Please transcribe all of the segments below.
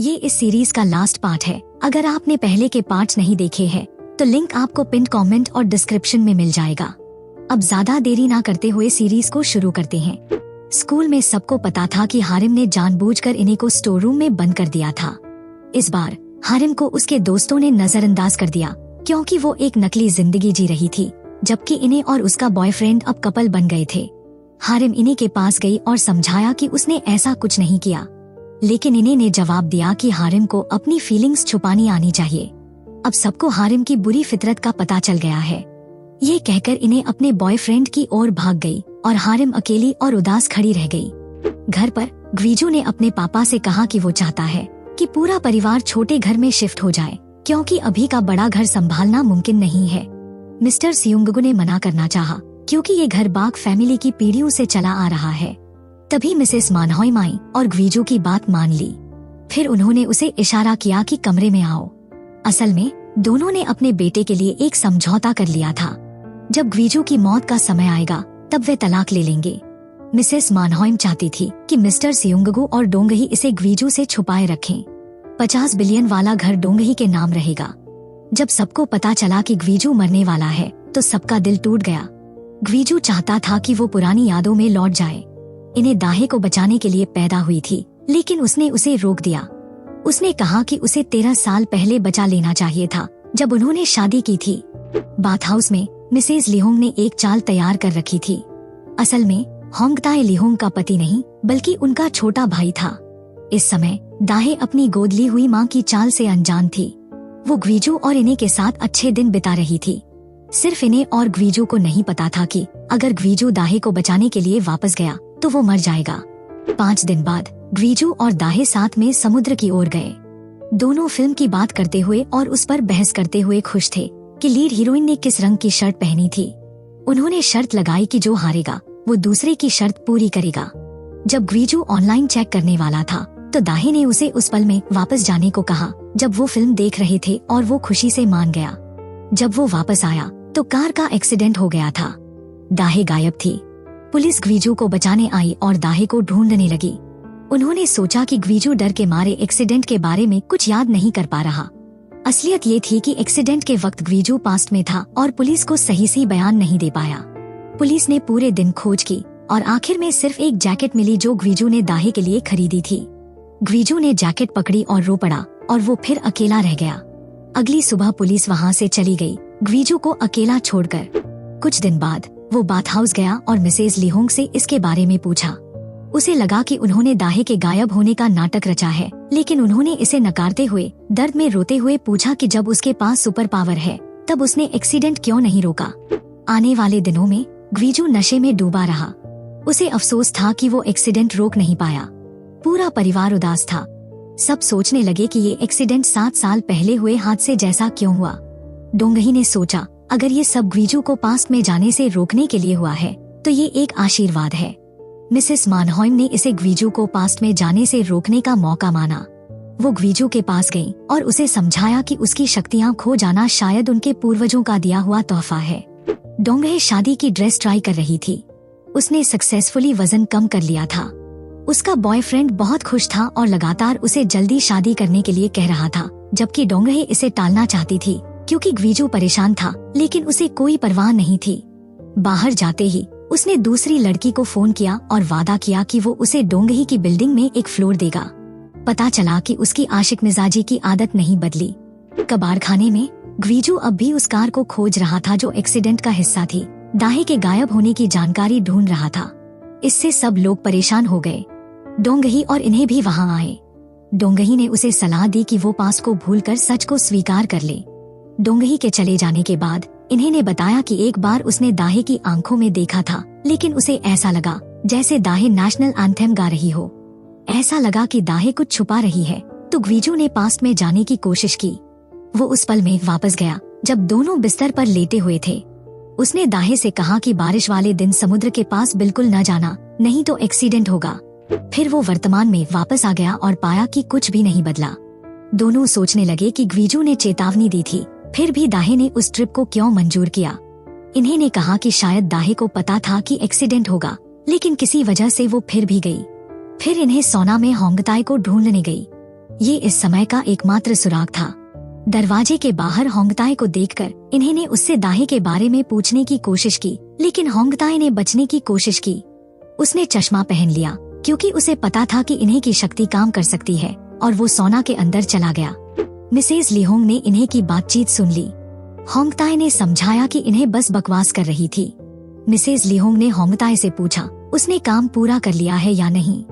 ये इस सीरीज का लास्ट पार्ट है। अगर आपने पहले के पार्ट्स नहीं देखे हैं तो लिंक आपको पिन कमेंट और डिस्क्रिप्शन में मिल जाएगा। अब ज्यादा देरी ना करते हुए सीरीज को शुरू करते हैं। स्कूल में सबको पता था कि हारिम ने जानबूझकर इन्हें को स्टोर रूम में बंद कर दिया था। इस बार हारिम को उसके दोस्तों ने नजरअंदाज कर दिया क्योंकि वो एक नकली जिंदगी जी रही थी, जबकि इन्हें और उसका बॉयफ्रेंड अब कपल बन गए थे। हारिम इन्हें के पास गई और समझाया कि उसने ऐसा कुछ नहीं किया, लेकिन इन्हें ने जवाब दिया कि हारिम को अपनी फीलिंग्स छुपानी आनी चाहिए। अब सबको हारिम की बुरी फितरत का पता चल गया है। ये कहकर इन्हें अपने बॉयफ्रेंड की ओर भाग गई और हारिम अकेली और उदास खड़ी रह गई। घर पर ग्वीजू ने अपने पापा से कहा कि वो चाहता है कि पूरा परिवार छोटे घर में शिफ्ट हो जाए क्योंकि अभी का बड़ा घर संभालना मुमकिन नहीं है। मिस्टर सियोंगगु ने मना करना चाहा क्योंकि ये घर बाग फैमिली की पीढ़ियों से चला आ रहा है। तभी मिसेस मानहोइम आई और ग्वीजू की बात मान ली। फिर उन्होंने उसे इशारा किया कि कमरे में आओ। असल में दोनों ने अपने बेटे के लिए एक समझौता कर लिया था। जब ग्वीजू की मौत का समय आएगा तब वे तलाक ले लेंगे। मिसेस मानहोइम चाहती थी कि मिस्टर सियोंगगु और डोंगही इसे ग्वीजू से छुपाए रखें। 50 बिलियन वाला घर डोंगही के नाम रहेगा। जब सबको पता चला कि ग्वीजू मरने वाला है तो सबका दिल टूट गया। ग्वीजू चाहता था कि वो पुरानी यादों में लौट जाए। इन्हें दाहे को बचाने के लिए पैदा हुई थी, लेकिन उसने उसे रोक दिया। उसने कहा कि उसे 13 साल पहले बचा लेना चाहिए था जब उन्होंने शादी की थी। बाथ हाउस में मिसेज लिहोंग ने एक चाल तैयार कर रखी थी। असल में होंगताए लिहोंग का पति नहीं बल्कि उनका छोटा भाई था। इस समय दाहे अपनी गोद ली हुई माँ की चाल से अनजान थी। वो ग्वीजू और इन्हें के साथ अच्छे दिन बिता रही थी। सिर्फ इन्हें और ग्वीजू को नहीं पता था कि अगर ग्वीजू दाहे को बचाने के लिए वापस गया तो वो मर जाएगा। 5 दिन बाद ग्वीजू और दाहे साथ में समुद्र की ओर गए। दोनों फिल्म की बात करते हुए और उस पर बहस करते हुए खुश थे कि लीड हीरोइन ने किस रंग की शर्ट पहनी थी। उन्होंने शर्त लगाई कि जो हारेगा वो दूसरे की शर्त पूरी करेगा। जब ग्वीजू ऑनलाइन चेक करने वाला था तो दाहे ने उसे उस पल में वापस जाने को कहा जब वो फिल्म देख रहे थे और वो खुशी से मान गया। जब वो वापस आया तो कार का एक्सीडेंट हो गया था। दाहे गायब थी। पुलिस ग्वीजू को बचाने आई और दाहे को ढूंढने लगी। उन्होंने सोचा कि ग्वीजू डर के मारे एक्सीडेंट के बारे में कुछ याद नहीं कर पा रहा। असलियत ये थी कि एक्सीडेंट के वक्त ग्वीजू पास्ट में था और पुलिस को सही बयान नहीं दे पाया। पुलिस ने पूरे दिन खोज की और आखिर में सिर्फ एक जैकेट मिली जो ग्वीजू ने दाहे के लिए खरीदी थी। ग्वीजू ने जैकेट पकड़ी और रो पड़ा और वो फिर अकेला रह गया। अगली सुबह पुलिस वहाँ से चली गई, ग्वीजू को अकेला छोड़कर। कुछ दिन बाद वो बाथ हाउस गया और मिसेज लिहोंग से इसके बारे में पूछा। उसे लगा कि उन्होंने दाहे के गायब होने का नाटक रचा है, लेकिन उन्होंने इसे नकारते हुए दर्द में रोते हुए पूछा कि जब उसके पास सुपर पावर है तब उसने एक्सीडेंट क्यों नहीं रोका। आने वाले दिनों में ग्वीजू नशे में डूबा रहा। उसे अफसोस था कि वो एक्सीडेंट रोक नहीं पाया। पूरा परिवार उदास था। सब सोचने लगे कि ये एक्सीडेंट 7 साल पहले हुए हादसे जैसा क्यों हुआ। डोंगही ने सोचा अगर ये सब ग्वीजू को पास्ट में जाने से रोकने के लिए हुआ है तो ये एक आशीर्वाद है। मिसेस मानहोइम ने इसे ग्वीजू को पास्ट में जाने से रोकने का मौका माना। वो ग्वीजू के पास गई और उसे समझाया कि उसकी शक्तियाँ खो जाना शायद उनके पूर्वजों का दिया हुआ तोहफा है। डोंगहे शादी की ड्रेस ट्राई कर रही थी। उसने सक्सेसफुली वजन कम कर लिया था। उसका बॉयफ्रेंड बहुत खुश था और लगातार उसे जल्दी शादी करने के लिए कह रहा था, जबकि डोंगहे इसे टालना चाहती थी क्योंकि ग्वीजू परेशान था, लेकिन उसे कोई परवाह नहीं थी। बाहर जाते ही उसने दूसरी लड़की को फोन किया और वादा किया कि वो उसे डोंगही की बिल्डिंग में एक फ्लोर देगा। पता चला कि उसकी आशिक मिजाजी की आदत नहीं बदली। कबाड़खाने में ग्वीजू अब भी उस कार को खोज रहा था जो एक्सीडेंट का हिस्सा थी। दाहे के गायब होने की जानकारी ढूंढ रहा था। इससे सब लोग परेशान हो गए। डोंगही और इन्हें भी वहाँ आए। डोंगही ने उसे सलाह दी कि वो पास्ट को भूलकर सच को स्वीकार कर ले। डोंगही के चले जाने के बाद इन्हें ने बताया कि एक बार उसने दाहे की आंखों में देखा था, लेकिन उसे ऐसा लगा जैसे दाहे नेशनल एंथम गा रही हो। ऐसा लगा कि दाहे कुछ छुपा रही है, तो ग्वीजू ने पास्ट में जाने की कोशिश की। वो उस पल में वापस गया जब दोनों बिस्तर पर लेटे हुए थे। उसने दाहे से कहा कि बारिश वाले दिन समुद्र के पास बिल्कुल न जाना, नहीं तो एक्सीडेंट होगा। फिर वो वर्तमान में वापस आ गया और पाया कि कुछ भी नहीं बदला। दोनों सोचने लगे कि ग्वीजू ने चेतावनी दी थी, फिर भी दाहे ने उस ट्रिप को क्यों मंजूर किया। इन्हें ने कहा कि शायद दाहे को पता था कि एक्सीडेंट होगा, लेकिन किसी वजह से वो फिर भी गई। फिर इन्हें सोना में होंगताई को ढूंढने गई। ये इस समय का एकमात्र सुराग था। दरवाजे के बाहर होंगताई को देखकर इन्हें उससे दाहे के बारे में पूछने की कोशिश की, लेकिन होंगताई ने बचने की कोशिश की। उसने चश्मा पहन लिया क्योंकि उसे पता था कि इन्हें की शक्ति काम कर सकती है, और वो सोना के अंदर चला गया। मिसेज लिहोंग ने इन्हें की बातचीत सुन ली। होंगताई ने समझाया कि इन्हें बस बकवास कर रही थी। मिसेज लिहोंग ने होंगताई से पूछा उसने काम पूरा कर लिया है या नहीं।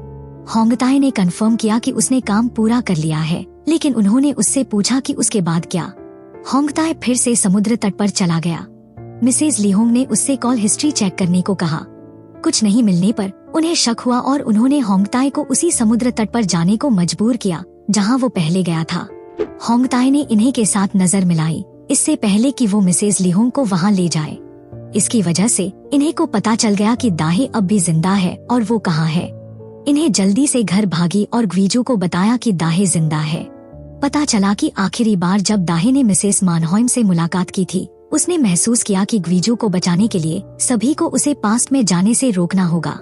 होंगताई ने कंफर्म किया कि उसने काम पूरा कर लिया है, लेकिन उन्होंने उससे पूछा कि उसके बाद क्या। होंगताई फिर से समुद्र तट पर चला गया। मिसेज लिहोंग ने उससे कॉल हिस्ट्री चेक करने को कहा। कुछ नहीं मिलने पर उन्हें शक हुआ और उन्होंने होंगताई को उसी समुद्र तट पर जाने को मजबूर किया जहां वो पहले गया था। होंगताई ने इन्हें के साथ नजर मिलाई इससे पहले कि वो मिसेज लिहोंग को वहां ले जाए। इसकी वजह से इन्हें को पता चल गया कि दाहे अब भी जिंदा है और वो कहाँ है। इन्हें जल्दी से घर भागी और ग्वीजू को बताया कि दाहे जिंदा है। पता चला कि आखिरी बार जब दाहे ने मिसेस मानहोइम से मुलाकात की थी, उसने महसूस किया कि ग्वीजू को बचाने के लिए सभी को उसे पास्ट में जाने से रोकना होगा।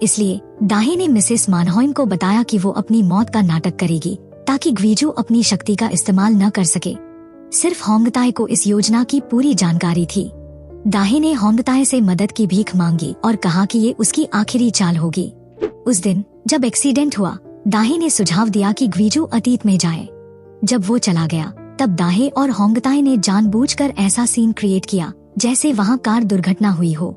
इसलिए दाहे ने मिसेस मानहोइम को बताया कि वो अपनी मौत का नाटक करेगी ताकि ग्वीजू अपनी शक्ति का इस्तेमाल न कर सके। सिर्फ होंगताई को इस योजना की पूरी जानकारी थी। दाहे ने होंगताई से मदद की भीख मांगी और कहा कि ये उसकी आखिरी चाल होगी। उस दिन जब एक्सीडेंट हुआ, दाहे ने सुझाव दिया कि ग्वीजू अतीत में जाए। जब वो चला गया तब दाहे और होंगताई ने जानबूझकर ऐसा सीन क्रिएट किया जैसे वहाँ कार दुर्घटना हुई हो।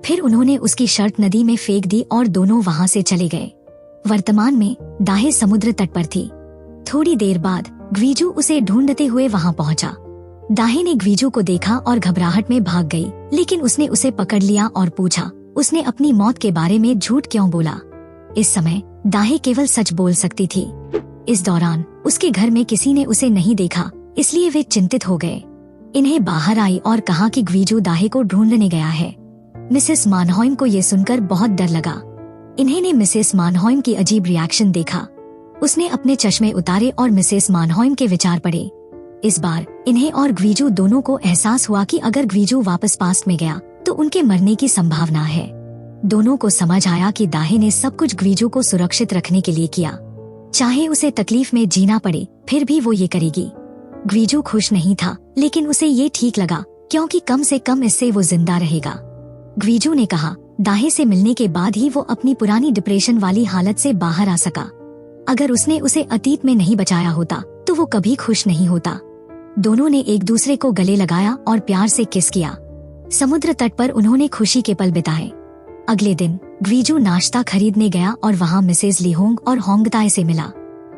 फिर उन्होंने उसकी शर्ट नदी में फेंक दी और दोनों वहाँ से चले गए। वर्तमान में दाहे समुद्र तट पर थी। थोड़ी देर बाद ग्वीजू उसे ढूंढते हुए वहाँ पहुँचा। दाहे ने ग्वीजू को देखा और घबराहट में भाग गई, लेकिन उसने उसे पकड़ लिया और पूछा उसने अपनी मौत के बारे में झूठ क्यों बोला। इस समय दाहे केवल सच बोल सकती थी। इस दौरान उसके घर में किसी ने उसे नहीं देखा, इसलिए वे चिंतित हो गए। इन्हें बाहर आई और कहा कि ग्वीजू दाहे को ढूंढने गया है। मिसेस मानहोइम को ये सुनकर बहुत डर लगा। इन्हें ने मिसेस मानहोइम की अजीब रिएक्शन देखा। उसने अपने चश्मे उतारे और मिसेस मानहोइम के विचार पढ़े। इस बार इन्हें और ग्वीजू दोनों को एहसास हुआ कि अगर ग्वीजू वापस पास्ट में गया तो उनके मरने की संभावना है। दोनों को समझ आया कि दाहे ने सब कुछ ग्वीजू को सुरक्षित रखने के लिए किया। चाहे उसे तकलीफ में जीना पड़े, फिर भी वो ये करेगी। ग्वीजू खुश नहीं था, लेकिन उसे ये ठीक लगा क्योंकि कम से कम इससे वो जिंदा रहेगा। ग्वीजू ने कहा दाहे से मिलने के बाद ही वो अपनी पुरानी डिप्रेशन वाली हालत से बाहर आ सका। अगर उसने उसे अतीत में नहीं बचाया होता तो वो कभी खुश नहीं होता। दोनों ने एक दूसरे को गले लगाया और प्यार से किस किया। समुद्र तट पर उन्होंने खुशी के पल बिताए। अगले दिन ग्वीजू नाश्ता खरीदने गया और वहाँ मिसेज लिहोंग और होंगताई से मिला।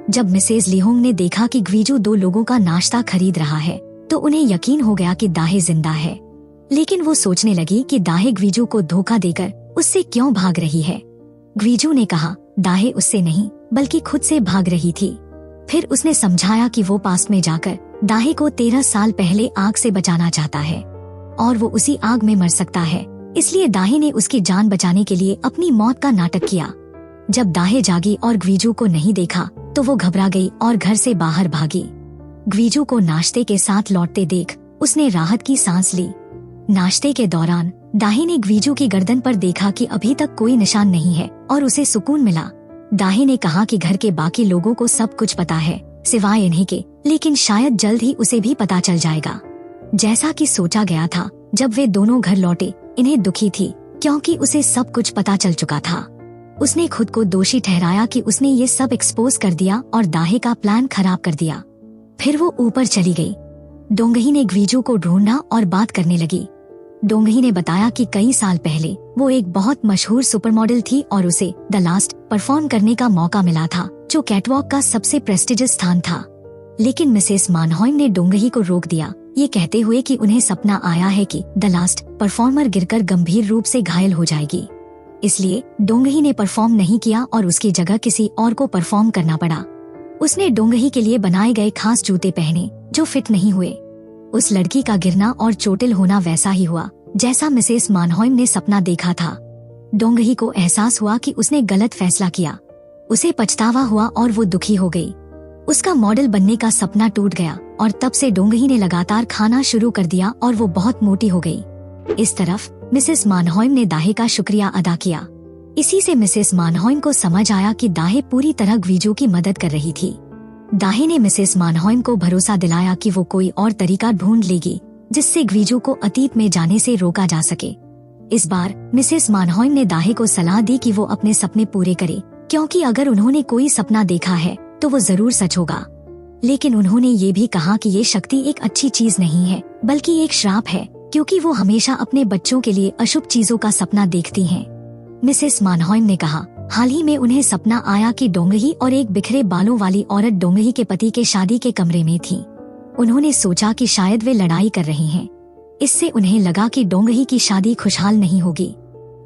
जब मिसेज लिहोंग ने देखा कि ग्वीजू दो लोगों का नाश्ता खरीद रहा है तो उन्हें यकीन हो गया कि दाहे जिंदा है। लेकिन वो सोचने लगी कि दाहे ग्वीजू को धोखा देकर उससे क्यों भाग रही है। ग्वीजू ने कहा दाहे उससे नहीं बल्कि खुद से भाग रही थी। फिर उसने समझाया कि वो पास्ट में जाकर दाहे को 13 साल पहले आग से बचाना चाहता है और वो उसी आग में मर सकता है, इसलिए दाहे ने उसकी जान बचाने के लिए अपनी मौत का नाटक किया। जब दाहे जागी और ग्वीजू को नहीं देखा तो वो घबरा गई और घर से बाहर भागी। ग्वीजू को नाश्ते के साथ लौटते देख उसने राहत की सांस ली। नाश्ते के दौरान दाहे ने ग्वीजू की गर्दन पर देखा कि अभी तक कोई निशान नहीं है और उसे सुकून मिला। दाहे ने कहा कि घर के बाकी लोगों को सब कुछ पता है सिवाय इन्हीं के, लेकिन शायद जल्द ही उसे भी पता चल जाएगा। जैसा कि सोचा गया था, जब वे दोनों घर लौटे इन्हें दुखी थी क्योंकि उसे सब कुछ पता चल चुका था। उसने खुद को दोषी ठहराया कि उसने ये सब एक्सपोज कर दिया और दाहे का प्लान खराब कर दिया। फिर वो ऊपर चली गई। डोंगही ने ग्वीजू को ढूंढा और बात करने लगी। डोंगही ने बताया कि कई साल पहले वो एक बहुत मशहूर सुपरमॉडल थी और उसे द लास्ट परफॉर्म करने का मौका मिला था, जो कैटवॉक का सबसे प्रेस्टिजियस स्थान था। लेकिन मिसेस मानहोइम ने डोंगही को रोक दिया, ये कहते हुए कि उन्हें सपना आया है कि द लास्ट परफॉर्मर गिरकर गंभीर रूप से घायल हो जाएगी। इसलिए डोंगही ने परफॉर्म नहीं किया और उसकी जगह किसी और को परफॉर्म करना पड़ा। उसने डोंगही के लिए बनाए गए खास जूते पहने जो फिट नहीं हुए। उस लड़की का गिरना और चोटिल होना वैसा ही हुआ जैसा मिसेस मानहोइम ने सपना देखा था। डोंगही को एहसास हुआ कि उसने गलत फैसला किया। उसे पछतावा हुआ और वो दुखी हो गई। उसका मॉडल बनने का सपना टूट गया और तब से डोंगही ने लगातार खाना शुरू कर दिया और वो बहुत मोटी हो गई। इस तरफ मिसेस मानहोइम ने दाहे का शुक्रिया अदा किया। इसी से मिसेस मानहोइम को समझ आया कि दाहे पूरी तरह ग्वीजू की मदद कर रही थी। दाहे ने मिसेस मानहॉइम को भरोसा दिलाया कि वो कोई और तरीका ढूंढ लेगी जिससे ग्वीजू को अतीत में जाने से रोका जा सके। इस बार मिसेस मानहॉइम ने दाहे को सलाह दी कि वो अपने सपने पूरे करे, क्योंकि अगर उन्होंने कोई सपना देखा है तो वो जरूर सच होगा। लेकिन उन्होंने ये भी कहा कि ये शक्ति एक अच्छी चीज नहीं है बल्कि एक श्राप है, क्योंकि वो हमेशा अपने बच्चों के लिए अशुभ चीजों का सपना देखती हैं। मिसेस मानहॉइम ने कहा, हाल ही में उन्हें सपना आया कि डोंगही और एक बिखरे बालों वाली औरत डोंगही के पति के शादी के कमरे में थी। उन्होंने सोचा कि शायद वे लड़ाई कर रही हैं। इससे उन्हें लगा कि डोंगही की शादी खुशहाल नहीं होगी।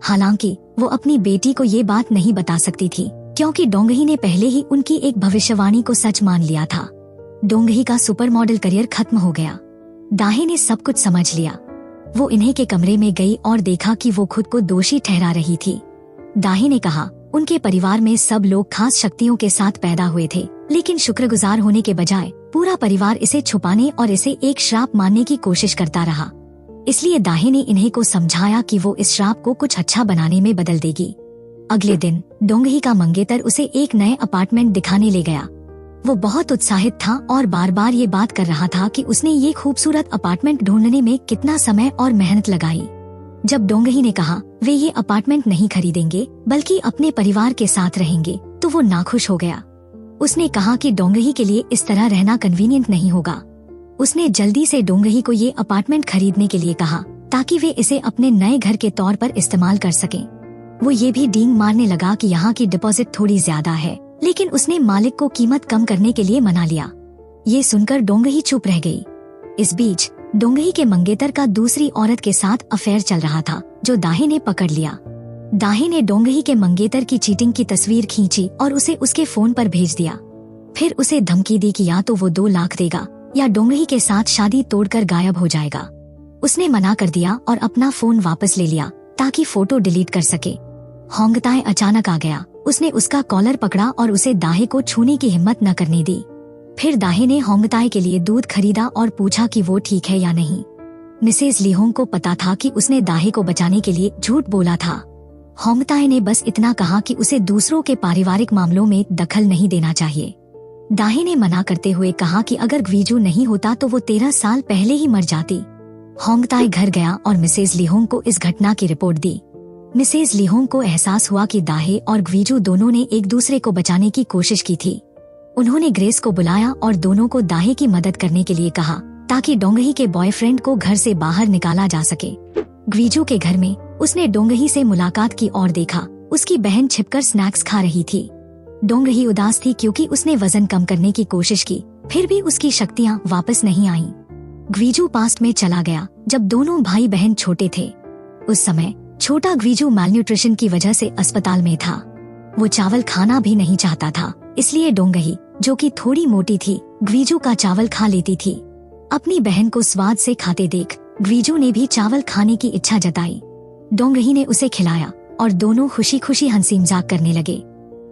हालांकि वो अपनी बेटी को ये बात नहीं बता सकती थी, क्योंकि डोंगही ने पहले ही उनकी एक भविष्यवाणी को सच मान लिया था। डोंगही का सुपर मॉडल करियर खत्म हो गया। दाहे ने सब कुछ समझ लिया। वो इन्हें के कमरे में गई और देखा कि वो खुद को दोषी ठहरा रही थी। दाहे ने कहा, उनके परिवार में सब लोग खास शक्तियों के साथ पैदा हुए थे, लेकिन शुक्रगुजार होने के बजाय पूरा परिवार इसे छुपाने और इसे एक श्राप मानने की कोशिश करता रहा। इसलिए दाहे ने इन्हें को समझाया कि वो इस श्राप को कुछ अच्छा बनाने में बदल देगी। अगले दिन डोंगही का मंगेतर उसे एक नए अपार्टमेंट दिखाने ले गया। वो बहुत उत्साहित था और बार बार ये बात कर रहा था कि उसने ये खूबसूरत अपार्टमेंट ढूंढने में कितना समय और मेहनत लगाई। जब डोंगही ने कहा वे ये अपार्टमेंट नहीं खरीदेंगे बल्कि अपने परिवार के साथ रहेंगे, तो वो नाखुश हो गया। उसने कहा कि डोंगही के लिए इस तरह रहना कन्वीनियंट नहीं होगा। उसने जल्दी से डोंगही को ये अपार्टमेंट खरीदने के लिए कहा ताकि वे इसे अपने नए घर के तौर पर इस्तेमाल कर सकें। वो ये भी डींग मारने लगा कि यहाँ की डिपॉजिट थोड़ी ज्यादा है, लेकिन उसने मालिक को कीमत कम करने के लिए मना लिया। ये सुनकर डोंगही चुप रह गई। इस बीच डोंगही के मंगेतर का दूसरी औरत के साथ अफेयर चल रहा था, जो दाहे ने पकड़ लिया। दाहे ने डोंगही के मंगेतर की चीटिंग की तस्वीर खींची और उसे उसके फोन पर भेज दिया। फिर उसे धमकी दी कि या तो वो 2 लाख देगा या डोंगही के साथ शादी तोड़कर गायब हो जाएगा। उसने मना कर दिया और अपना फोन वापस ले लिया ताकि फोटो डिलीट कर सके। होंगताए अचानक आ गया। उसने उसका कॉलर पकड़ा और उसे दाहे को छूने की हिम्मत न करने दी। फिर दाहे ने होंगताए के लिए दूध खरीदा और पूछा कि वो ठीक है या नहीं। मिसेस लीहोंग को पता था कि उसने दाहे को बचाने के लिए झूठ बोला था। होंगताए ने बस इतना कहा कि उसे दूसरों के पारिवारिक मामलों में दखल नहीं देना चाहिए। दाहे ने मना करते हुए कहा कि अगर ग्वीजू नहीं होता तो वो 13 साल पहले ही मर जाती। होंगताए घर गया और मिसेस लीहोंग को इस घटना की रिपोर्ट दी। मिसेस लीहोंग को एहसास हुआ कि दाहे और ग्वीजू दोनों ने एक दूसरे को बचाने की कोशिश की थी। उन्होंने ग्रेस को बुलाया और दोनों को दाहे की मदद करने के लिए कहा ताकि डोंगही के बॉयफ्रेंड को घर से बाहर निकाला जा सके। ग्वीजू के घर में उसने डोंगही से मुलाकात की और देखा उसकी बहन छिपकर स्नैक्स खा रही थी। डोंगही उदास थी क्योंकि उसने वजन कम करने की कोशिश की, फिर भी उसकी शक्तियाँ वापस नहीं आईं। ग्वीजू पास्ट में चला गया जब दोनों भाई बहन छोटे थे। उस समय छोटा ग्वीजू मैलन्यूट्रिशन की वजह से अस्पताल में था। वो चावल खाना भी नहीं चाहता था, इसलिए डोंगही, जो कि थोड़ी मोटी थी, ग्वीजू का चावल खा लेती थी। अपनी बहन को स्वाद से खाते देख ग्वीजू ने भी चावल खाने की इच्छा जताई। डोंगही ने उसे खिलाया और दोनों खुशी खुशी हंसी मजाक करने लगे।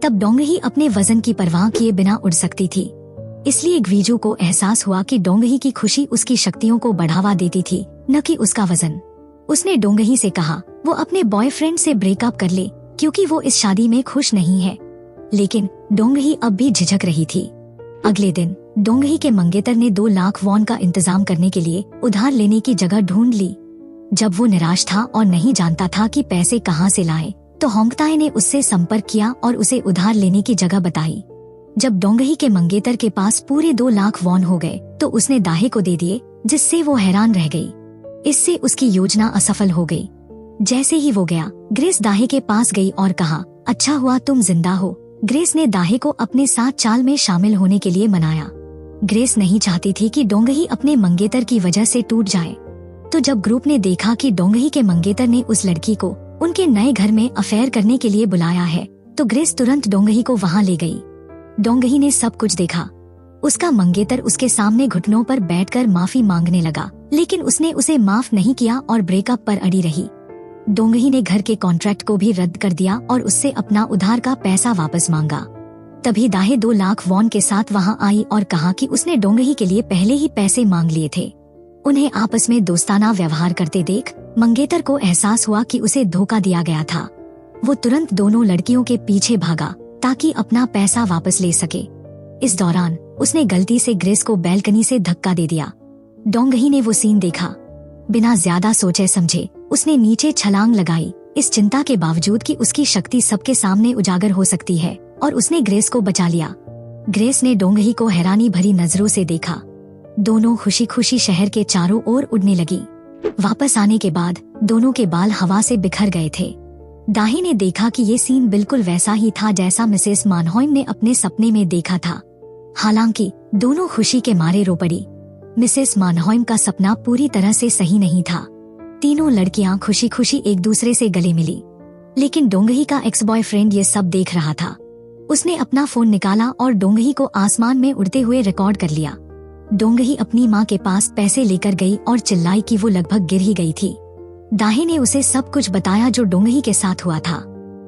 तब डोंगही अपने वजन की परवाह किए बिना उड़ सकती थी, इसलिए ग्वीजू को एहसास हुआ कि डोंगही की खुशी उसकी शक्तियों को बढ़ावा देती थी, न कि उसका वजन। उसने डोंगही से कहा वो अपने बॉयफ्रेंड से ब्रेकअप कर ले क्योंकि वो इस शादी में खुश नहीं है, लेकिन डोंगही अब भी झिझक रही थी। अगले दिन डोंगही के मंगेतर ने 2 लाख वॉन का इंतजाम करने के लिए उधार लेने की जगह ढूंढ ली। जब वो निराश था और नहीं जानता था कि पैसे कहाँ से लाए, तो होंगताए ने उससे संपर्क किया और उसे उधार लेने की जगह बताई। जब डोंगही के मंगेतर के पास पूरे 2 लाख वॉन हो गए तो उसने दाहे को दे दिए, जिससे वो हैरान रह गई। इससे उसकी योजना असफल हो गई। जैसे ही वो गया, ग्रेस दाहे के पास गई और कहा, अच्छा हुआ तुम जिंदा हो। ग्रेस ने दाहे को अपने साथ चाल में शामिल होने के लिए मनाया। ग्रेस नहीं चाहती थी कि डोंगही अपने मंगेतर की वजह से टूट जाए। तो जब ग्रुप ने देखा कि डोंगही के मंगेतर ने उस लड़की को उनके नए घर में अफेयर करने के लिए बुलाया है, तो ग्रेस तुरंत डोंगही को वहाँ ले गई। डोंगही ने सब कुछ देखा। उसका मंगेतर उसके सामने घुटनों पर बैठकर माफी मांगने लगा, लेकिन उसने उसे माफ नहीं किया और ब्रेकअप पर अड़ी रही। डोंगही ने घर के कॉन्ट्रैक्ट को भी रद्द कर दिया और उससे अपना उधार का पैसा वापस मांगा। तभी दाहे 2 लाख वॉन के साथ वहां आई और कहा कि उसने डोंगही के लिए पहले ही पैसे मांग लिए थे। उन्हें आपस में दोस्ताना व्यवहार करते देख मंगेतर को एहसास हुआ कि उसे धोखा दिया गया था। वो तुरंत दोनों लड़कियों के पीछे भागा ताकि अपना पैसा वापस ले सके। इस दौरान उसने गलती से ग्रेस को बैल्कनी से धक्का दे दिया। डोंगही ने वो सीन देखा। बिना ज्यादा सोचे समझे उसने नीचे छलांग लगाई, इस चिंता के बावजूद कि उसकी शक्ति सबके सामने उजागर हो सकती है, और उसने ग्रेस को बचा लिया। ग्रेस ने डोंगही को हैरानी भरी नजरों से देखा। दोनों खुशी खुशी शहर के चारों ओर उड़ने लगी। वापस आने के बाद दोनों के बाल हवा से बिखर गए थे। दाही ने देखा कि ये सीन बिल्कुल वैसा ही था जैसा मिसेस मानहोइम ने अपने सपने में देखा था। हालांकि दोनों खुशी के मारे रो पड़ी। मिसेस मानहोइम का सपना पूरी तरह से सही नहीं था। तीनों लड़कियां खुशी खुशी एक दूसरे से गले मिली, लेकिन डोंगही का एक्स बॉयफ्रेंड ये सब देख रहा था। उसने अपना फोन निकाला और डोंगही को आसमान में उड़ते हुए रिकॉर्ड कर लिया। डोंगही अपनी माँ के पास पैसे लेकर गई और चिल्लाई कि वो लगभग गिर ही गई थी। दाही ने उसे सब कुछ बताया जो डोंगही के साथ हुआ था।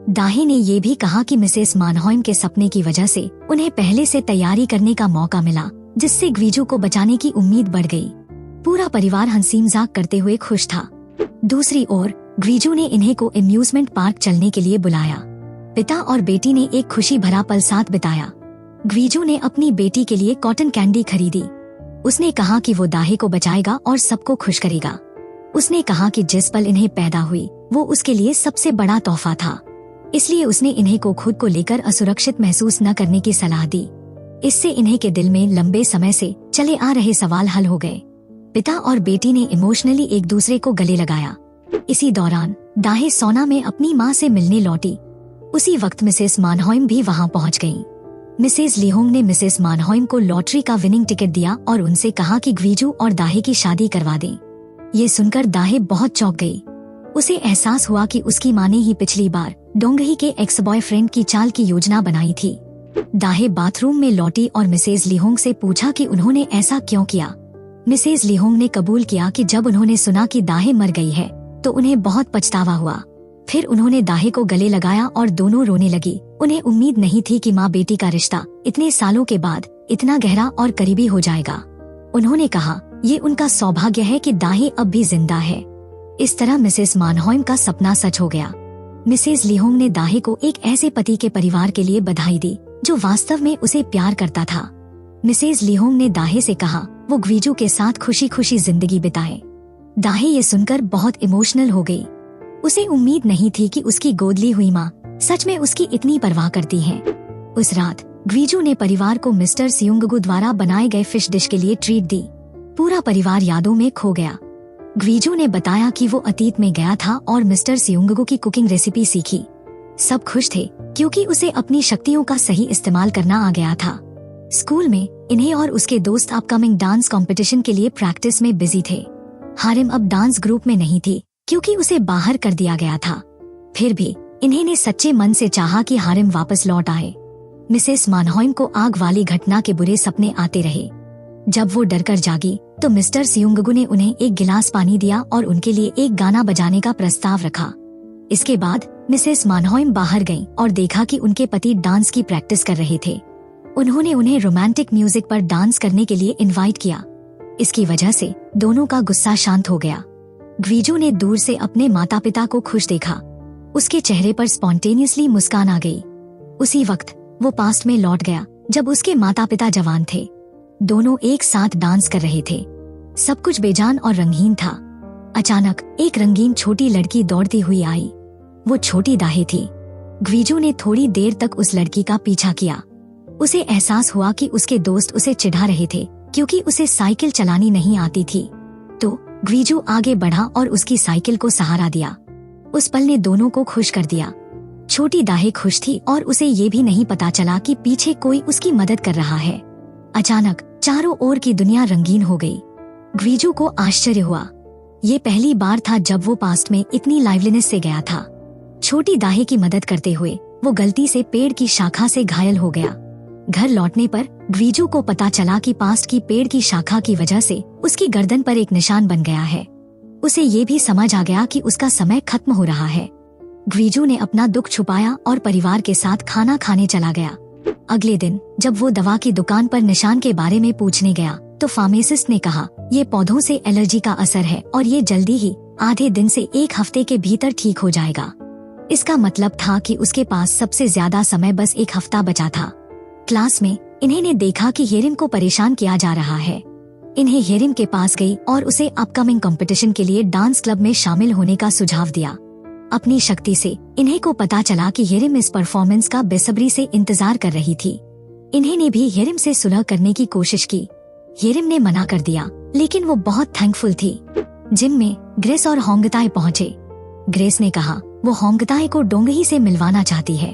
दाही ने ये भी कहा कि मिसेस मानहोइम के सपने की वजह से उन्हें पहले से तैयारी करने का मौका मिला, जिससे ग्वीजू को बचाने की उम्मीद बढ़ गई। पूरा परिवार हंसी मजाक करते हुए खुश था। दूसरी ओर ग्वीजू ने इन्हें को एम्यूजमेंट पार्क चलने के लिए बुलाया। पिता और बेटी ने एक खुशी भरा पल साथ बिताया। ग्वीजू ने अपनी बेटी के लिए कॉटन कैंडी खरीदी। उसने कहा कि वो दाहे को बचाएगा और सबको खुश करेगा। उसने कहा कि जिस पल इन्हें पैदा हुई वो उसके लिए सबसे बड़ा तोहफा था, इसलिए उसने इन्हें को खुद को लेकर असुरक्षित महसूस न करने की सलाह दी। इससे इन्हें के दिल में लंबे समय से चले आ रहे सवाल हल हो गए। पिता और बेटी ने इमोशनली एक दूसरे को गले लगाया। इसी दौरान दाहे सोना में अपनी माँ से मिलने लौटी। उसी वक्त मिसेस मानहोइम भी वहाँ पहुँच गयी। मिसेस लिहोंग ने मिसेस मानहोइम को लॉटरी का विनिंग टिकट दिया और उनसे कहा कि ग्वीजू और दाहे की शादी करवा दें। ये सुनकर दाहे बहुत चौंक गई। उसे एहसास हुआ कि उसकी माँ ने ही पिछली बार डोंगही के एक्स बॉयफ्रेंड की चाल की योजना बनाई थी। दाहे बाथरूम में लौटी और मिसेस लिहोंग से पूछा कि उन्होंने ऐसा क्यों किया। मिसेस लिहोंग ने कबूल किया कि जब उन्होंने सुना कि दाहे मर गई है तो उन्हें बहुत पछतावा हुआ। फिर उन्होंने दाहे को गले लगाया और दोनों रोने लगी। उन्हें उम्मीद नहीं थी कि माँ बेटी का रिश्ता इतने सालों के बाद इतना गहरा और करीबी हो जाएगा। उन्होंने कहा ये उनका सौभाग्य है कि दाहे अब भी जिंदा है। इस तरह मिसेस मानहोइम का सपना सच हो गया। मिसेस लिहोंग ने दाहे को एक ऐसे पति के परिवार के लिए बधाई दी जो वास्तव में उसे प्यार करता था। मिसेस लिहोंग ने दाहे से कहा वो ग्वीजू के साथ खुशी खुशी जिंदगी बिताए। दाहे ये सुनकर बहुत इमोशनल हो गई। उसे उम्मीद नहीं थी कि उसकी गोद ली हुई माँ सच में उसकी इतनी परवाह करती है। उस रात ग्वीजू ने परिवार को मिस्टर सियोंगगू द्वारा बनाए गए फिश डिश के लिए ट्रीट दी। पूरा परिवार यादों में खो गया। ग्वीजू ने बताया कि वो अतीत में गया था और मिस्टर सियोंगगू की कुकिंग रेसिपी सीखी। सब खुश थे क्योंकि उसे अपनी शक्तियों का सही इस्तेमाल करना आ गया था। स्कूल में इन्हें और उसके दोस्त अपकमिंग डांस कंपटीशन के लिए प्रैक्टिस में बिजी थे। हारिम अब डांस ग्रुप में नहीं थी क्योंकि उसे बाहर कर दिया गया था। फिर भी इन्हें ने सच्चे मन से चाहा कि हारिम वापस लौट आए। मिसेस मानहोइम को आग वाली घटना के बुरे सपने आते रहे। जब वो डरकर जागी तो मिस्टर सियोंगगू ने उन्हें एक गिलास पानी दिया और उनके लिए एक गाना बजाने का प्रस्ताव रखा। इसके बाद मिसेस मानहोइम बाहर गईं और देखा कि उनके पति डांस की प्रैक्टिस कर रहे थे। उन्होंने उन्हें रोमांटिक म्यूजिक पर डांस करने के लिए इनवाइट किया। इसकी वजह से दोनों का गुस्सा शांत हो गया। ग्वीजू ने दूर से अपने माता पिता को खुश देखा। उसके चेहरे पर स्पॉन्टेनियसली मुस्कान आ गई। उसी वक्त वो पास्ट में लौट गया जब उसके माता पिता जवान थे। दोनों एक साथ डांस कर रहे थे। सब कुछ बेजान और रंगीन था। अचानक एक रंगीन छोटी लड़की दौड़ती हुई आई। वो छोटी दाहे थी। ग्वीजू ने थोड़ी देर तक उस लड़की का पीछा किया। उसे एहसास हुआ कि उसके दोस्त उसे चिढ़ा रहे थे क्योंकि उसे साइकिल चलानी नहीं आती थी। तो ग्वीजू आगे बढ़ा और उसकी साइकिल को सहारा दिया। उस पल ने दोनों को खुश कर दिया। छोटी दाहे खुश थी और उसे ये भी नहीं पता चला कि पीछे कोई उसकी मदद कर रहा है। अचानक चारों ओर की दुनिया रंगीन हो गई। ग्वीजू को आश्चर्य हुआ। ये पहली बार था जब वो पास्ट में इतनी लाइवलीनेस से गया था। छोटी दाहे की मदद करते हुए वो गलती से पेड़ की शाखा से घायल हो गया। घर लौटने पर ग्वीजू को पता चला कि पास्ट की पेड़ की शाखा की वजह से उसकी गर्दन पर एक निशान बन गया है। उसे ये भी समझ आ गया कि उसका समय खत्म हो रहा है। ग्वीजू ने अपना दुख छुपाया और परिवार के साथ खाना खाने चला गया। अगले दिन जब वो दवा की दुकान पर निशान के बारे में पूछने गया तो फार्मासिस्ट ने कहा ये पौधों से एलर्जी का असर है और ये जल्दी ही आधे दिन से एक हफ्ते के भीतर ठीक हो जाएगा। इसका मतलब था कि उसके पास सबसे ज्यादा समय बस एक हफ्ता बचा था। क्लास में इन्हें ने देखा कि हेरिम को परेशान किया जा रहा है। इन्हें हेरिम के पास गई और उसे अपकमिंग कंपटीशन के लिए डांस क्लब में शामिल होने का सुझाव दिया। अपनी शक्ति से इन्हें को पता चला कि हेरिम इस परफॉर्मेंस का बेसब्री से इंतजार कर रही थी। इन्हें ने भी हेरिम से सुलह करने की कोशिश की। हेरिम ने मना कर दिया, लेकिन वो बहुत थैंकफुल थी। जिम में ग्रेस और होंगताई पहुंचे। ग्रेस ने कहा वो होंगताई को डोंगही से मिलवाना चाहती है।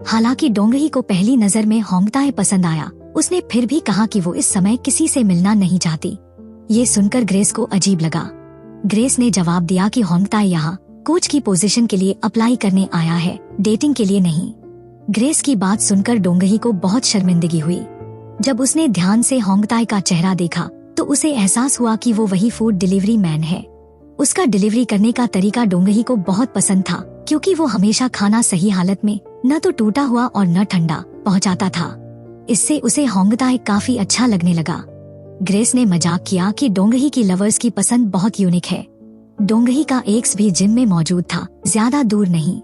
हालांकि डोंगही को पहली नजर में होंगताई पसंद आया, उसने फिर भी कहा कि वो इस समय किसी से मिलना नहीं चाहती। ये सुनकर ग्रेस को अजीब लगा। ग्रेस ने जवाब दिया कि होंगताई यहाँ कोच की पोजीशन के लिए अप्लाई करने आया है, डेटिंग के लिए नहीं। ग्रेस की बात सुनकर डोंगही को बहुत शर्मिंदगी हुई। जब उसने ध्यान से होंगताई का चेहरा देखा तो उसे एहसास हुआ कि वो वही फूड डिलीवरी मैन है। उसका डिलीवरी करने का तरीका डोंगही को बहुत पसंद था, क्योंकि वो हमेशा खाना सही हालत में, न तो टूटा हुआ और न ठंडा, पहुंचाता था। इससे उसे होंगताई काफी अच्छा लगने लगा। ग्रेस ने मजाक किया कि डोंगही की लवर्स की पसंद बहुत यूनिक है। डोंगही का एक्स भी जिम में मौजूद था, ज्यादा दूर नहीं।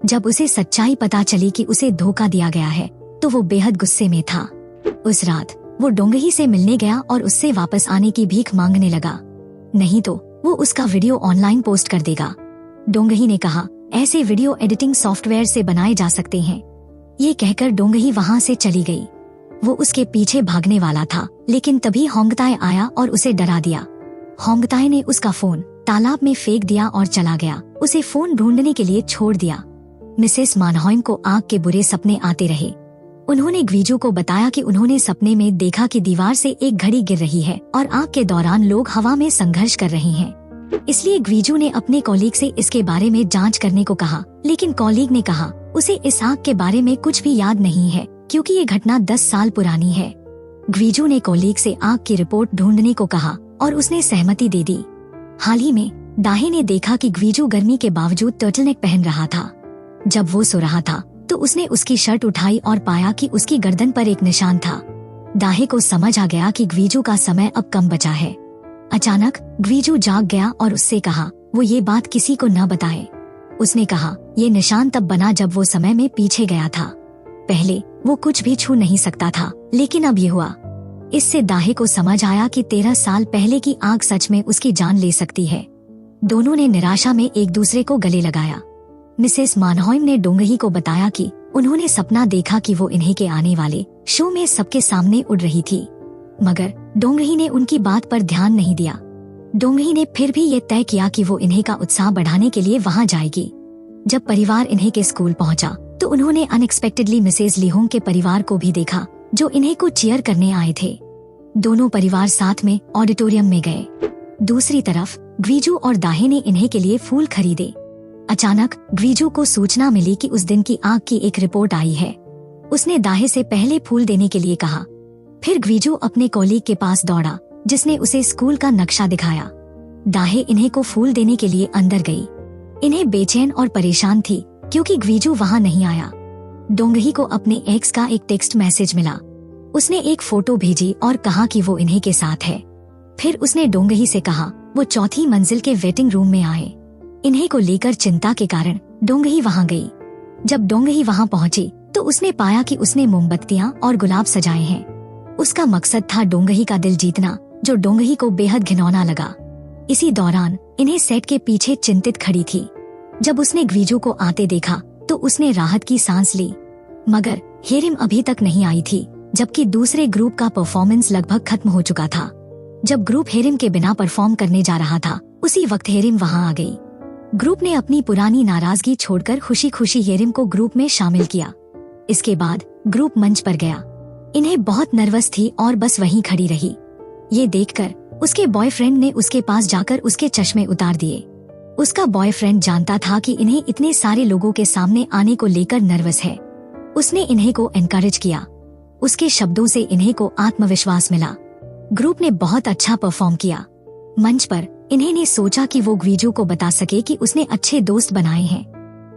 जब उसे सच्चाई पता चली कि उसे धोखा दिया गया है तो वो बेहद गुस्से में था। उस रात वो डोंगही से मिलने गया और उससे वापस आने की भीख मांगने लगा, नहीं तो वो उसका वीडियो ऑनलाइन पोस्ट कर देगा। डोंगही ने कहा ऐसे वीडियो एडिटिंग सॉफ्टवेयर से बनाए जा सकते हैं। ये कहकर डोंगही वहाँ से चली गई। वो उसके पीछे भागने वाला था, लेकिन तभी होंगताई आया और उसे डरा दिया। होंगताई ने उसका फोन तालाब में फेंक दिया और चला गया, उसे फोन ढूंढने के लिए छोड़ दिया। मिसेस मानहॉइम को आग के बुरे सपने आते रहे। उन्होंने ग्वीजू को बताया कि उन्होंने सपने में देखा कि दीवार से एक घड़ी गिर रही है और आग के दौरान लोग हवा में संघर्ष कर रहे हैं। इसलिए ग्वीजू ने अपने कॉलीग से इसके बारे में जांच करने को कहा, लेकिन कॉलीग ने कहा उसे इस आग के बारे में कुछ भी याद नहीं है, क्योंकि ये घटना 10 साल पुरानी है। ग्वीजू ने कॉलीग से आग की रिपोर्ट ढूंढने को कहा और उसने सहमति दे दी। हाल ही में दाहे ने देखा कि ग्वीजू गर्मी के बावजूद टर्टलनेक पहन रहा था। जब वो सो रहा था तो उसने उसकी शर्ट उठाई और पाया कि उसकी गर्दन पर एक निशान था। दाहे को समझ आ गया कि ग्वीजू का समय अब कम बचा है। अचानक ग्वीजू जाग गया और उससे कहा वो ये बात किसी को न बताए। उसने कहा ये निशान तब बना जब वो समय में पीछे गया था। पहले वो कुछ भी छू नहीं सकता था, लेकिन अब ये हुआ। इससे दाहे को समझ आया कि 13 साल पहले की आग सच में उसकी जान ले सकती है। दोनों ने निराशा में एक दूसरे को गले लगाया। मिसेस मानहॉइम ने डोंगही को बताया कि उन्होंने सपना देखा कि वो इन्हें के आने वाले शो में सबके सामने उड़ रही थी, मगर डोंगही ने उनकी बात पर ध्यान नहीं दिया। डोंगही ने फिर भी ये तय किया कि वो इन्हें का उत्साह बढ़ाने के लिए वहाँ जाएगी। जब परिवार इन्हें के स्कूल पहुँचा तो उन्होंने अनएक्सपेक्टेडली मिसेस लीहोंग के परिवार को भी देखा, जो इन्हें को चीयर करने आए थे। दोनों परिवार साथ में ऑडिटोरियम में गए। दूसरी तरफ ग्वीजू और दाहे ने इन्हें के लिए फूल खरीदे। अचानक ग्वीजू को सूचना मिली कि उस दिन की आग की एक रिपोर्ट आई है। उसने दाहे से पहले फूल देने के लिए कहा। फिर ग्वीजू अपने कॉलीग के पास दौड़ा, जिसने उसे स्कूल का नक्शा दिखाया। दाहे इन्हें को फूल देने के लिए अंदर गई। इन्हें बेचैन और परेशान थी, क्योंकि ग्वीजू वहाँ नहीं आया। डोंगही को अपने एक्स का एक टेक्स्ट मैसेज मिला। उसने एक फोटो भेजी और कहा कि वो इन्हें के साथ है। फिर उसने डोंगही से कहा वो 4थी मंजिल के वेटिंग रूम में आए। इन्हें को लेकर चिंता के कारण डोंगही वहाँ गई। जब डोंगही वहाँ पहुँची तो उसने पाया कि उसने मोमबत्तियाँ और गुलाब सजाए हैं। उसका मकसद था डोंगही का दिल जीतना, जो डोंगही को बेहद घिनौना लगा। इसी दौरान इन्हें सेट के पीछे चिंतित खड़ी थी। जब उसने ग्वीजू को आते देखा तो उसने राहत की सांस ली, मगर हेरिम अभी तक नहीं आई थी, जबकि दूसरे ग्रुप का परफॉर्मेंस लगभग खत्म हो चुका था। जब ग्रुप हेरिम के बिना परफॉर्म करने जा रहा था, उसी वक्त हेरिम वहाँ आ गई। ग्रुप ने अपनी पुरानी नाराजगी छोड़कर खुशी खुशी हेरिम को ग्रुप में शामिल किया। इसके बाद ग्रुप मंच पर गया। इन्हें बहुत नर्वस थी और बस वहीं खड़ी रही। ये देखकर उसके बॉयफ्रेंड ने उसके पास जाकर उसके चश्मे उतार दिए। उसका बॉयफ्रेंड जानता था कि इन्हें इतने सारे लोगों के सामने आने को लेकर नर्वस है। उसने इन्हें को एनकरेज किया। उसके शब्दों से इन्हें को आत्मविश्वास मिला। ग्रुप ने बहुत अच्छा परफॉर्म किया। मंच पर इन्हें ने सोचा कि वो ग्वीजू को बता सके कि उसने अच्छे दोस्त बनाए हैं।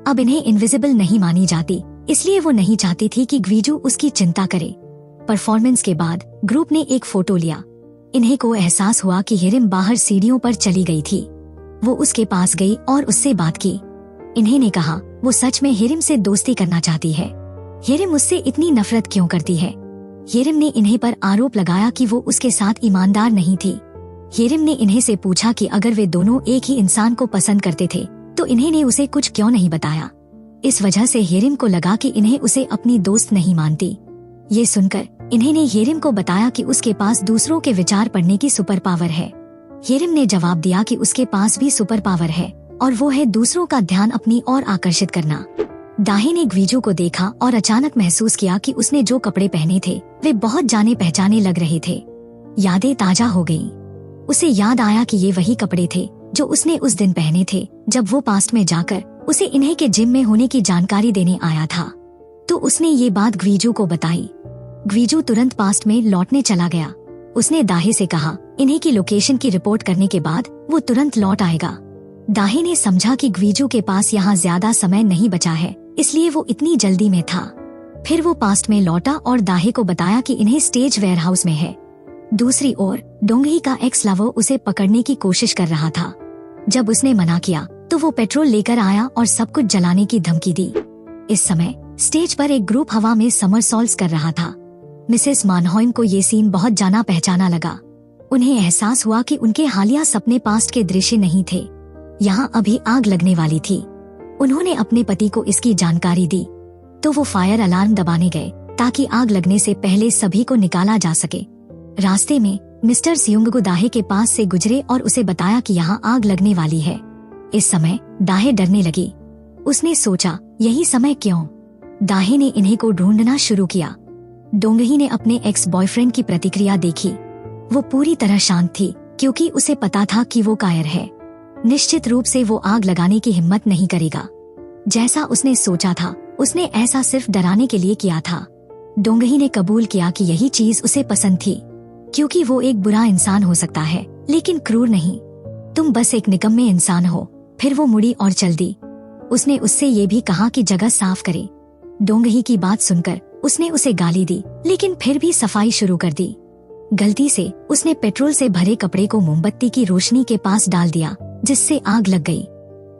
अब इन्हें इनविजिबल नहीं मानी जाती, इसलिए वो नहीं चाहती थी कि ग्वीजू उसकी चिंता करे। परफॉर्मेंस के बाद ग्रुप ने एक फोटो लिया। इन्हें को एहसास हुआ कि हेरिम बाहर सीढ़ियों पर चली गई थी। वो उसके पास गई और उससे बात की। इन्हें ने कहा वो सच में हेरिम से दोस्ती करना चाहती है। हेरिम उससे इतनी नफरत क्यों करती है? येरिम ने इन्हें पर आरोप लगाया कि वो उसके साथ ईमानदार नहीं थी। येरिम ने इन्हें से पूछा कि अगर वे दोनों एक ही इंसान को पसंद करते थे तो इन्हें ने उसे कुछ क्यों नहीं बताया। इस वजह से येरिम को लगा कि इन्हें उसे अपनी दोस्त नहीं मानती। ये सुनकर इन्हें ने येरिम को बताया कि उसके पास दूसरों के विचार पढ़ने की सुपर पावर है। येरिम ने जवाब दिया कि उसके पास भी सुपर पावर है और वो है दूसरों का ध्यान अपनी ओर आकर्षित करना। दाहे ने ग्वीजू को देखा और अचानक महसूस किया कि उसने जो कपड़े पहने थे वे बहुत जाने पहचाने लग रहे थे। यादें ताजा हो गईं। उसे याद आया कि ये वही कपड़े थे जो उसने उस दिन पहने थे जब वो पास्ट में जाकर उसे इन्हें के जिम में होने की जानकारी देने आया था। तो उसने ये बात ग्वीजू को बताई। ग्वीजू तुरंत पास्ट में लौटने चला गया। उसने दाहे से कहा इन्हें की लोकेशन की रिपोर्ट करने के बाद वो तुरंत लौट आएगा। दाहे ने समझा कि ग्वीजू के पास यहाँ ज्यादा समय नहीं बचा है, इसलिए वो इतनी जल्दी में था। फिर वो पास्ट में लौटा और दाहे को बताया कि इन्हें स्टेज वेयरहाउस में है। दूसरी ओर डोंगही का एक्स लवर उसे पकड़ने की कोशिश कर रहा था। जब उसने मना किया तो वो पेट्रोल लेकर आया और सब कुछ जलाने की धमकी दी। इस समय स्टेज पर एक ग्रुप हवा में समरसॉल्ट्स कर रहा था। मिसेस मानहोइम को ये सीन बहुत जाना पहचाना लगा। उन्हें एहसास हुआ कि उनके हालिया सपने पास्ट के दृश्य नहीं थे। यहाँ अभी आग लगने वाली थी। उन्होंने अपने पति को इसकी जानकारी दी तो वो फायर अलार्म दबाने गए ताकि आग लगने से पहले सभी को निकाला जा सके। रास्ते में मिस्टर सियुंगगु दाहे के पास से गुजरे और उसे बताया कि यहाँ आग लगने वाली है। इस समय दाहे डरने लगी। उसने सोचा यही समय क्यों। दाहे ने इन्हें को ढूंढना शुरू किया। डोंगही ने अपने एक्स बॉयफ्रेंड की प्रतिक्रिया देखी। वो पूरी तरह शांत थी क्योंकि उसे पता था कि वो कायर है। निश्चित रूप से वो आग लगाने की हिम्मत नहीं करेगा। जैसा उसने सोचा था उसने ऐसा सिर्फ डराने के लिए किया था। डोंगही ने कबूल किया कि यही चीज उसे पसंद थी क्योंकि वो एक बुरा इंसान हो सकता है लेकिन क्रूर नहीं। तुम बस एक निकम्मे इंसान हो। फिर वो मुड़ी और चल दी। उसने उससे ये भी कहा कि जगह साफ करे। डोंगही की बात सुनकर उसने उसे गाली दी लेकिन फिर भी सफाई शुरू कर दी। गलती से उसने पेट्रोल से भरे कपड़े को मोमबत्ती की रोशनी के पास डाल दिया जिससे आग लग गई।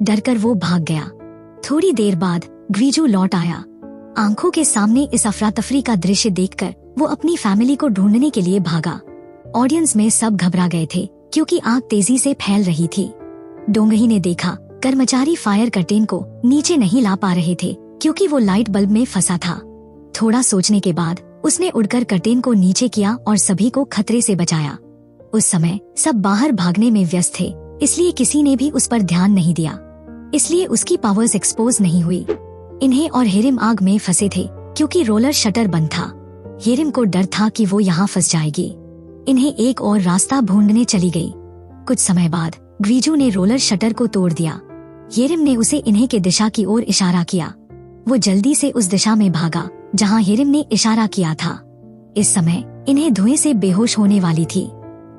डरकर वो भाग गया। थोड़ी देर बाद ग्वीजू लौट आया। आंखों के सामने इस अफरा तफरी का दृश्य देखकर वो अपनी फैमिली को ढूंढने के लिए भागा। ऑडियंस में सब घबरा गए थे क्योंकि आग तेजी से फैल रही थी। डोंगही ने देखा कर्मचारी फायर कर्टेन को नीचे नहीं ला पा रहे थे क्योंकि वो लाइट बल्ब में फंसा था। थोड़ा सोचने के बाद उसने उड़कर कर्टेन को नीचे किया और सभी को खतरे से बचाया। उस समय सब बाहर भागने में व्यस्त थे, इसलिए किसी ने भी उस पर ध्यान नहीं दिया। इसलिए उसकी पावर्स एक्सपोज नहीं हुई। इन्हें और हेरिम आग में फंसे थे क्योंकि रोलर शटर बंद था। हेरिम को डर था कि वो यहाँ फंस जाएगी। इन्हें एक और रास्ता ढूंढने चली गई। कुछ समय बाद ग्वीजू ने रोलर शटर को तोड़ दिया। हेरिम ने उसे इन्हें के दिशा की ओर इशारा किया। वो जल्दी से उस दिशा में भागा जहाँ हेरिम ने इशारा किया था। इस समय इन्हें धुएं से बेहोश होने वाली थी।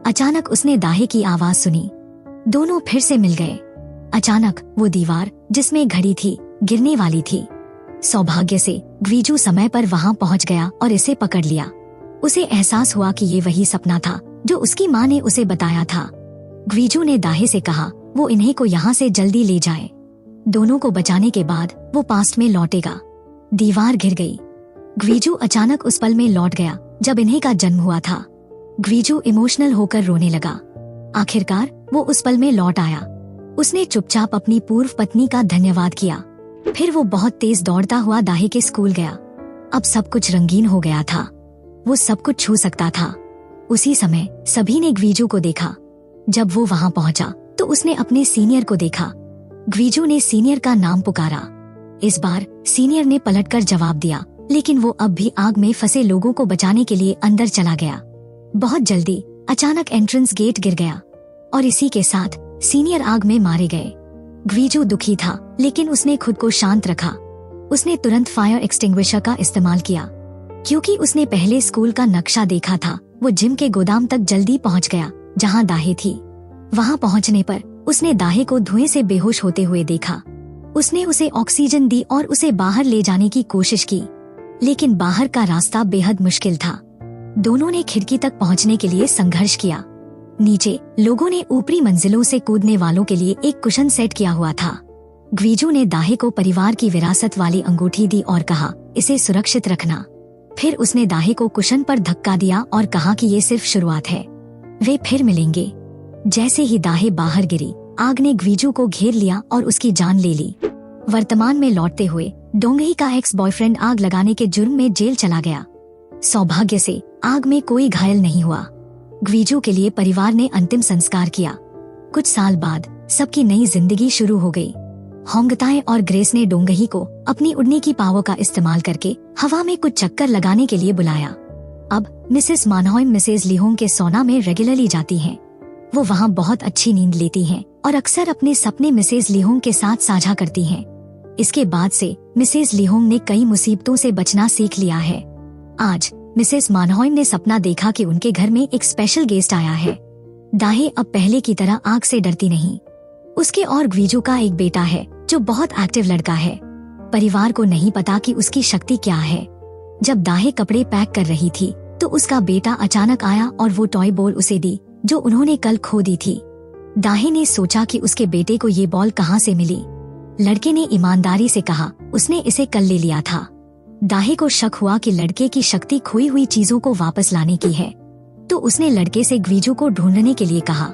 अचानक उसने दाहे की आवाज सुनी। दोनों फिर से मिल गए। अचानक वो दीवार जिसमें घड़ी थी गिरने वाली थी। सौभाग्य से ग्वीजू समय पर वहाँ पहुँच गया और इसे पकड़ लिया। उसे एहसास हुआ कि ये वही सपना था जो उसकी माँ ने उसे बताया था। ग्वीजू ने दाहे से कहा वो इन्हें को यहाँ से जल्दी ले जाए। दोनों को बचाने के बाद वो पास्ट में लौटेगा। दीवार गिर गई। ग्वीजू अचानक उस पल में लौट गया जब इन्हें का जन्म हुआ था। ग्वीजू इमोशनल होकर रोने लगा। आखिरकार वो उस पल में लौट आया। उसने चुपचाप अपनी पूर्व पत्नी का धन्यवाद किया। फिर वो बहुत तेज दौड़ता हुआ दाहे के स्कूल गया। अब सब कुछ रंगीन हो गया था। वो सब कुछ छू सकता था। उसी समय सभी ने ग्वीजू को देखा। जब वो वहाँ पहुँचा तो उसने अपने सीनियर को देखा। ग्वीजू ने सीनियर का नाम पुकारा। इस बार सीनियर ने पलटकर जवाब दिया, लेकिन वो अब भी आग में फंसे लोगों को बचाने के लिए अंदर चला गया। बहुत जल्दी अचानक एंट्रेंस गेट गिर गया और इसी के साथ सीनियर आग में मारे गए। ग्वीजू दुखी था, लेकिन उसने खुद को शांत रखा। उसने तुरंत फायर एक्सटिंग्विशर का इस्तेमाल किया क्योंकि उसने पहले स्कूल का नक्शा देखा था। वो जिम के गोदाम तक जल्दी पहुंच गया जहां दाहे थी। वहां पहुंचने पर उसने दाहे को धुएं से बेहोश होते हुए देखा। उसने उसे ऑक्सीजन दी और उसे बाहर ले जाने की कोशिश की, लेकिन बाहर का रास्ता बेहद मुश्किल था। दोनों ने खिड़की तक पहुंचने के लिए संघर्ष किया। नीचे लोगों ने ऊपरी मंजिलों से कूदने वालों के लिए एक कुशन सेट किया हुआ था। ग्वीजू ने दाहे को परिवार की विरासत वाली अंगूठी दी और कहा, इसे सुरक्षित रखना। फिर उसने दाहे को कुशन पर धक्का दिया और कहा कि ये सिर्फ शुरुआत है, वे फिर मिलेंगे। जैसे ही दाहे बाहर गिरी, आग ने ग्वीजू को घेर लिया और उसकी जान ले ली। वर्तमान में लौटते हुए डोंगही का एक्स बॉयफ्रेंड आग लगाने के जुर्म में जेल चला गया। सौभाग्य से आग में कोई घायल नहीं हुआ। ग्वीजू के लिए परिवार ने अंतिम संस्कार किया। कुछ साल बाद सबकी नई जिंदगी शुरू हो गई। होंगताए और ग्रेस ने डोंगही को अपनी उड़ने की पावर का इस्तेमाल करके हवा में कुछ चक्कर लगाने के लिए बुलाया। अब मिसेस मानहोइम मिसेस लिहोंग के सोना में रेगुलरली जाती हैं। वो वहाँ बहुत अच्छी नींद लेती हैं और अक्सर अपने सपने मिसेस लिहोंग के साथ साझा करती हैं। इसके बाद से मिसेस लिहोंग ने कई मुसीबतों से बचना सीख लिया है। आज मिसेस मानहोइम ने सपना देखा कि उनके घर में एक स्पेशल गेस्ट आया है। दाहे अब पहले की तरह आग से डरती नहीं। उसके और ग्वीजू का एक बेटा है जो बहुत एक्टिव लड़का है। परिवार को नहीं पता कि उसकी शक्ति क्या है। जब दाहे कपड़े पैक कर रही थी तो उसका बेटा अचानक आया और वो टॉय बॉल उसे दी जो उन्होंने कल खो दी थी। दाहे ने सोचा कि उसके बेटे को ये बॉल कहाँ से मिली। लड़के ने ईमानदारी से कहा उसने इसे कल ले लिया था। दाहे को शक हुआ कि लड़के की शक्ति खोई हुई चीजों को वापस लाने की है, तो उसने लड़के से ग्वीजू को ढूंढने के लिए कहा।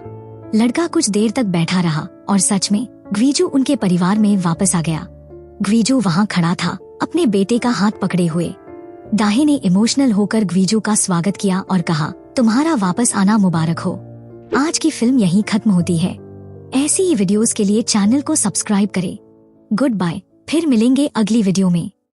लड़का कुछ देर तक बैठा रहा और सच में ग्वीजू उनके परिवार में वापस आ गया। ग्वीजू वहाँ खड़ा था अपने बेटे का हाथ पकड़े हुए। दाहे ने इमोशनल होकर ग्वीजू का स्वागत किया और कहा तुम्हारा वापस आना मुबारक हो। आज की फिल्म यहीं खत्म होती है। ऐसी ही वीडियोस के लिए चैनल को सब्सक्राइब करें। गुड बाय, फिर मिलेंगे अगली वीडियो में।